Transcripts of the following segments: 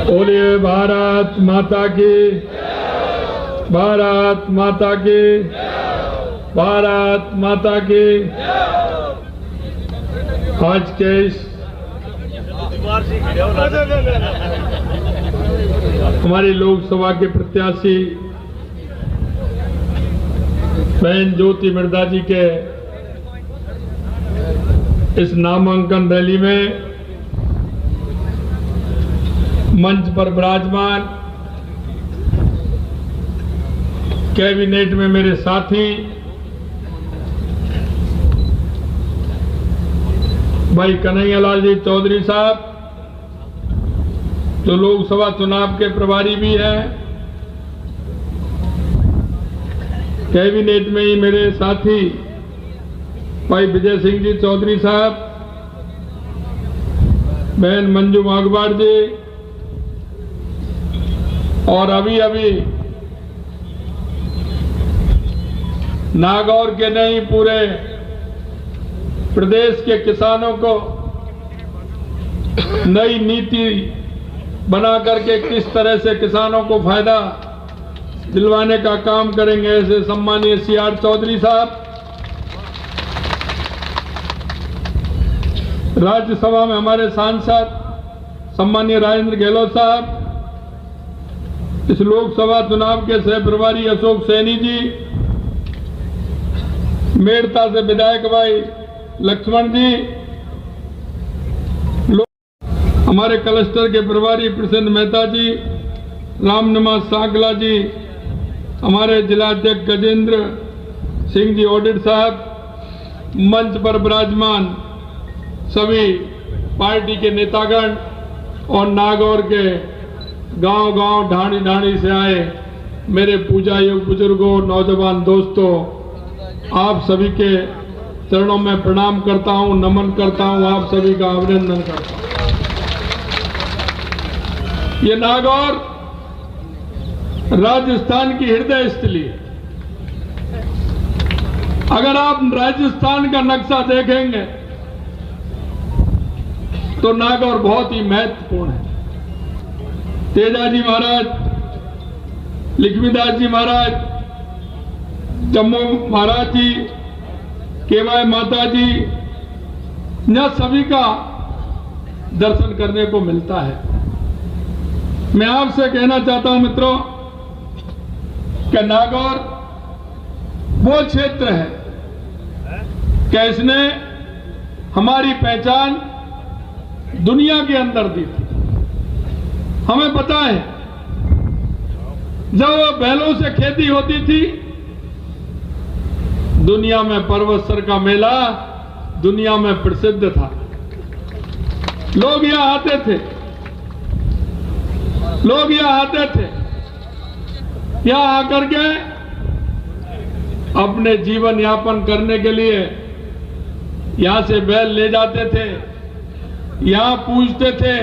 बोलिए भारत माता की, भारत माता की, भारत माता की। आज के इस हमारी लोकसभा के प्रत्याशी बहन ज्योति मिर्धा जी के इस नामांकन रैली में मंच पर विराजमान कैबिनेट में मेरे साथी भाई कन्हैयालाल जी चौधरी साहब, जो लोकसभा चुनाव के प्रभारी भी हैं, कैबिनेट में ही मेरे साथी भाई विजय सिंह जी चौधरी साहब, बहन मंजू मागवाड़ जी, और अभी अभी नागौर के नहीं पूरे प्रदेश के किसानों को नई नीति बना करके किस तरह से किसानों को फायदा दिलवाने का काम करेंगे, ऐसे सम्मानीय CR चौधरी साहब, राज्यसभा में हमारे सांसद सम्मानीय राजेंद्र गहलोत साहब, इस लोकसभा चुनाव के सह प्रभारी अशोक सैनी जी, मेड़ता से विधायक भाई लक्ष्मण जी, हमारे क्लस्टर के प्रभारी प्रसन्न मेहता जी, रामनिवास सांकला जी, हमारे जिलाध्यक्ष गजेंद्र सिंह जी ऑडिट साहब, मंच पर विराजमान सभी पार्टी के नेतागण और नागौर के गांव-गांव ढाणी से आए मेरे पूजा योग बुजुर्गों, नौजवान दोस्तों, आप सभी के चरणों में प्रणाम करता हूं, नमन करता हूं, आप सभी का अभिनंदन करता हूं। ये नागौर राजस्थान की हृदय स्थली है। अगर आप राजस्थान का नक्शा देखेंगे तो नागौर बहुत ही महत्वपूर्ण है। तेजाजी महाराज, लक्ष्मीदास जी महाराज, जम्मू महाराज जी, केवाय माता जी, यह सभी का दर्शन करने को मिलता है। मैं आपसे कहना चाहता हूं मित्रों कि नागौर वो क्षेत्र है कि इसने हमारी पहचान दुनिया के अंदर दी थी। हमें पता है जब बैलों से खेती होती थी, दुनिया में परवत्सर का मेला दुनिया में प्रसिद्ध था। लोग यहां आते थे, यहां आकर के अपने जीवन यापन करने के लिए यहां से बैल ले जाते थे, यहां पूजते थे,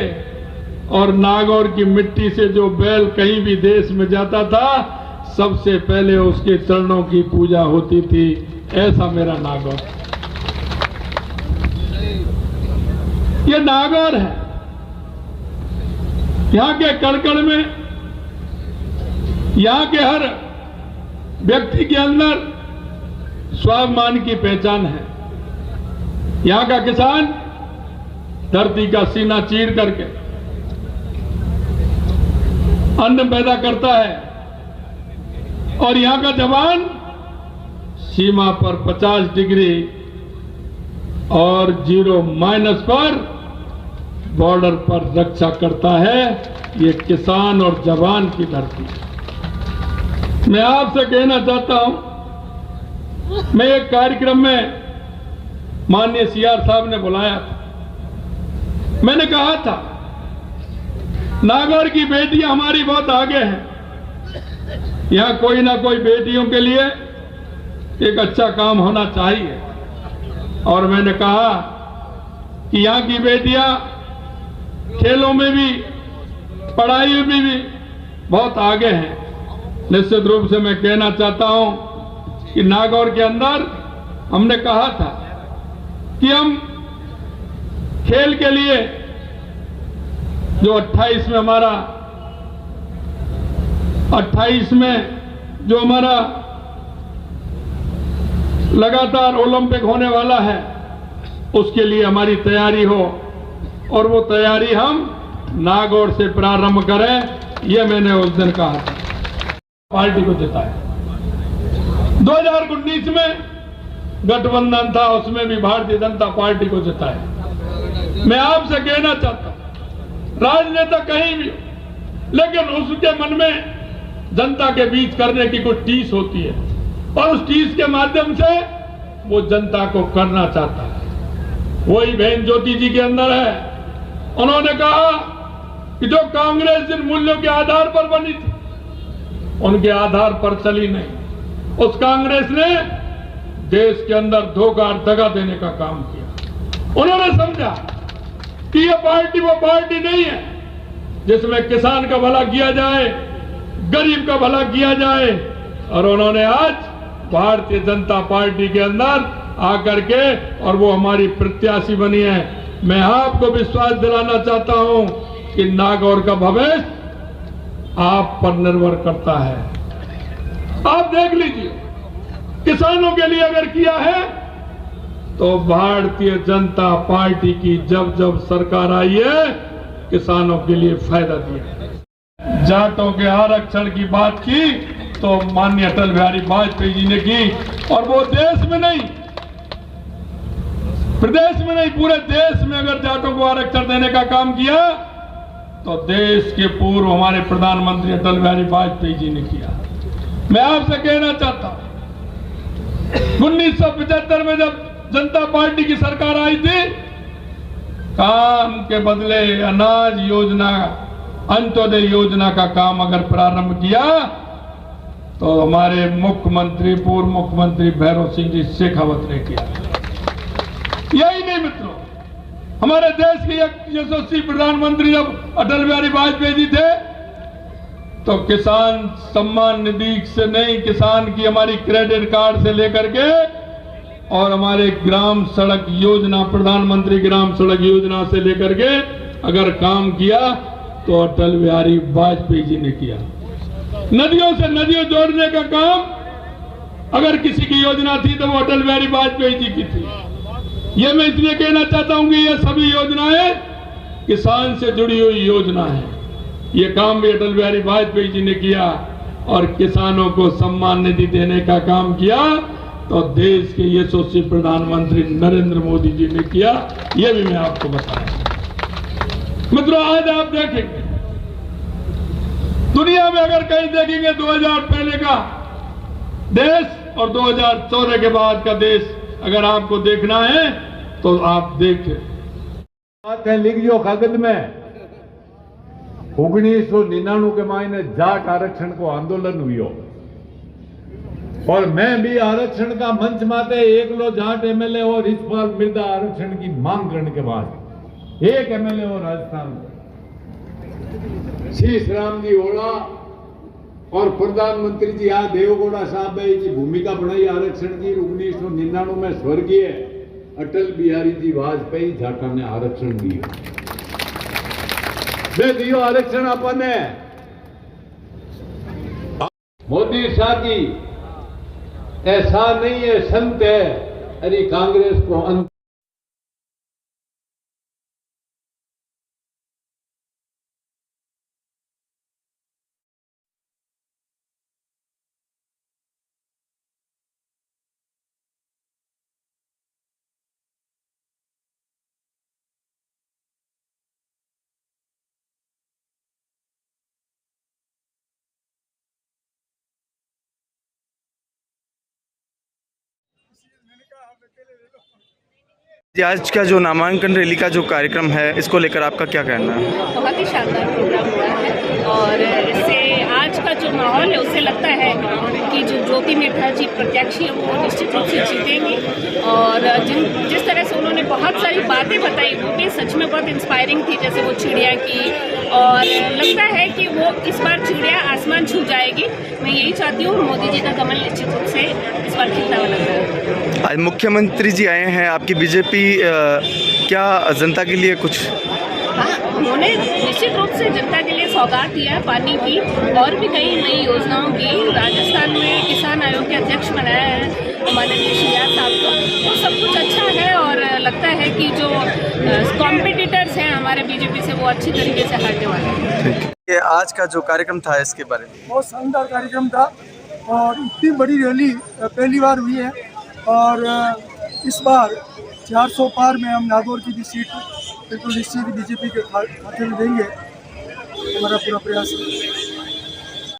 और नागौर की मिट्टी से जो बैल कहीं भी देश में जाता था, सबसे पहले उसके चरणों की पूजा होती थी। ऐसा मेरा नागौर, ये नागौर है। यहां के कड़कड़ में, यहां के हर व्यक्ति के अंदर स्वाभिमान की पहचान है। यहां का किसान धरती का सीना चीर करके अन्न पैदा करता है, और यहां का जवान सीमा पर 50 डिग्री और 0 पर बॉर्डर पर रक्षा करता है। ये किसान और जवान की धरती है। मैं आपसे कहना चाहता हूं, मैं एक कार्यक्रम में माननीय CR साहब ने बुलाया था, मैंने कहा था नागौर की बेटियां हमारी बहुत आगे हैं, यहां कोई ना कोई बेटियों के लिए एक अच्छा काम होना चाहिए। और मैंने कहा कि यहां की बेटियां खेलों में भी, पढ़ाई में भी बहुत आगे हैं। निश्चित रूप से मैं कहना चाहता हूं कि नागौर के अंदर हमने कहा था कि हम खेल के लिए जो 28 में हमारा 28 में जो हमारा लगातार ओलंपिक होने वाला है, उसके लिए हमारी तैयारी हो और वो तैयारी हम नागौर से प्रारंभ करें, ये मैंने उस दिन कहा था। पार्टी को जिताया। 2019 में गठबंधन था, उसमें भी भारतीय जनता पार्टी को जिताया। मैं आपसे कहना चाहता हूं, राजनेता कहीं भी, लेकिन उसके मन में जनता के बीच करने की कुछ टीस होती है और उस टीस के माध्यम से वो जनता को करना चाहता है। वही बहन ज्योति जी के अंदर है। उन्होंने कहा कि जो कांग्रेस जिन मूल्यों के आधार पर बनी थी, उनके आधार पर चली नहीं। उस कांग्रेस ने देश के अंदर धोखा और दगा देने का काम किया। उन्होंने समझा कि यह पार्टी वो पार्टी नहीं है जिसमें किसान का भला किया जाए, गरीब का भला किया जाए। और उन्होंने आज भारतीय जनता पार्टी के अंदर आकर के और वो हमारी प्रत्याशी बनी है। मैं आपको विश्वास दिलाना चाहता हूं कि नागौर का भविष्य आप पर निर्भर करता है। आप देख लीजिए, किसानों के लिए अगर किया है तो भारतीय जनता पार्टी की जब जब सरकार आई है, किसानों के लिए फायदा दिया। जाटों के आरक्षण की बात की तो माननीय अटल बिहारी वाजपेयी जी ने की, और वो देश में नहीं, प्रदेश में नहीं, पूरे देश में अगर जाटों को आरक्षण देने का काम किया तो देश के पूर्व हमारे प्रधानमंत्री अटल बिहारी वाजपेयी जी ने किया। मैं आपसे कहना चाहता हूं, 1975 में जब जनता पार्टी की सरकार आई थी, काम के बदले अनाज योजना, अंत्योदय योजना का काम अगर प्रारंभ किया तो हमारे मुख्यमंत्री, पूर्व मुख्यमंत्री भैरव सिंह जी शेखावत ने किया। यही नहीं मित्रों, हमारे देश के यशस्वी प्रधानमंत्री जब अटल बिहारी वाजपेयी जी थे तो किसान सम्मान निधि से नहीं, किसान की हमारी क्रेडिट कार्ड से लेकर के और हमारे ग्राम सड़क योजना, प्रधानमंत्री ग्राम सड़क योजना से लेकर के अगर काम किया तो अटल बिहारी वाजपेयी जी ने किया। नदियों से नदियों जोड़ने का काम अगर किसी की योजना थी तो वो अटल बिहारी वाजपेयी जी की थी। ये मैं इसलिए कहना चाहता हूं कि ये सभी योजनाएं किसान से जुड़ी हुई योजना है। ये काम भी अटल बिहारी वाजपेयी जी ने किया और किसानों को सम्मान निधि देने का काम किया तो देश के यशस्वी प्रधानमंत्री नरेंद्र मोदी जी ने किया। ये भी मैं आपको बताया। मित्रों, आज आप देखेंगे दुनिया में अगर कहीं देखेंगे 2000 पहले का देश और 2014 के बाद का देश अगर आपको देखना है तो आप देखें। बात है लिखियो कागज में 1999 के महीने जाट आरक्षण को आंदोलन हुई और मैं भी आरक्षण का मंच माते एक लो जाट एमएलए और रिछपाल मृदा आरक्षण की मांग करने के बाद एक एमएलए और राजस्थान शीश राम जी ओला और प्रधानमंत्री जी आ देवगौड़ा साहब की भूमिका बनाई आरक्षण की। 1999 में स्वर्गीय अटल बिहारी जी वाजपेयी जाटा ने आरक्षण दिया। वे दियो आरक्षण अपने मोदी शाह की ऐसा नहीं है, संत है। अरे कांग्रेस को अंत आज का जो नामांकन रैली का जो कार्यक्रम है, इसको लेकर आपका क्या कहना है? बहुत ही शानदार प्रोग्राम हुआ है और इससे आज का जो माहौल है उससे लगता है कि जो ज्योति मिर्धा जी प्रत्याशी है वो निश्चित रूप से जीतेंगे। और जिस तरह से उन्होंने बहुत सारी बातें बताई वो भी सच में बहुत इंस्पायरिंग थी, जैसे वो चिड़िया की, और लगता है कि वो इस बार चिड़िया आसमान छू जाएगी। मैं यही चाहती हूँ, मोदी जी का कमल निश्चित रूप से इस बार खिलता हुआ लग रहा है। आज मुख्यमंत्री जी आए हैं, आपकी बीजेपी क्या जनता के लिए कुछ? हाँ, उन्होंने निश्चित रूप से जनता के लिए सौगात दिया है, पानी की और भी कई नई योजनाओं की। राजस्थान में किसान आयोग के अध्यक्ष बनाया है माननीय शिवराज साहब को, तो सब कुछ अच्छा है और लगता है कि जो कॉम्पिटिटर्स हैं हमारे बीजेपी से वो अच्छी तरीके से हारने वाले हैं। ये आज का जो कार्यक्रम था इसके बारे में बहुत शानदार कार्यक्रम था और इतनी बड़ी रैली पहली बार हुई है और इस बार 400 पार में हम नागौर की भी सीट बिल्कुल निश्चित बीजेपी के खाते में देंगे, हमारा पूरा प्रयास है।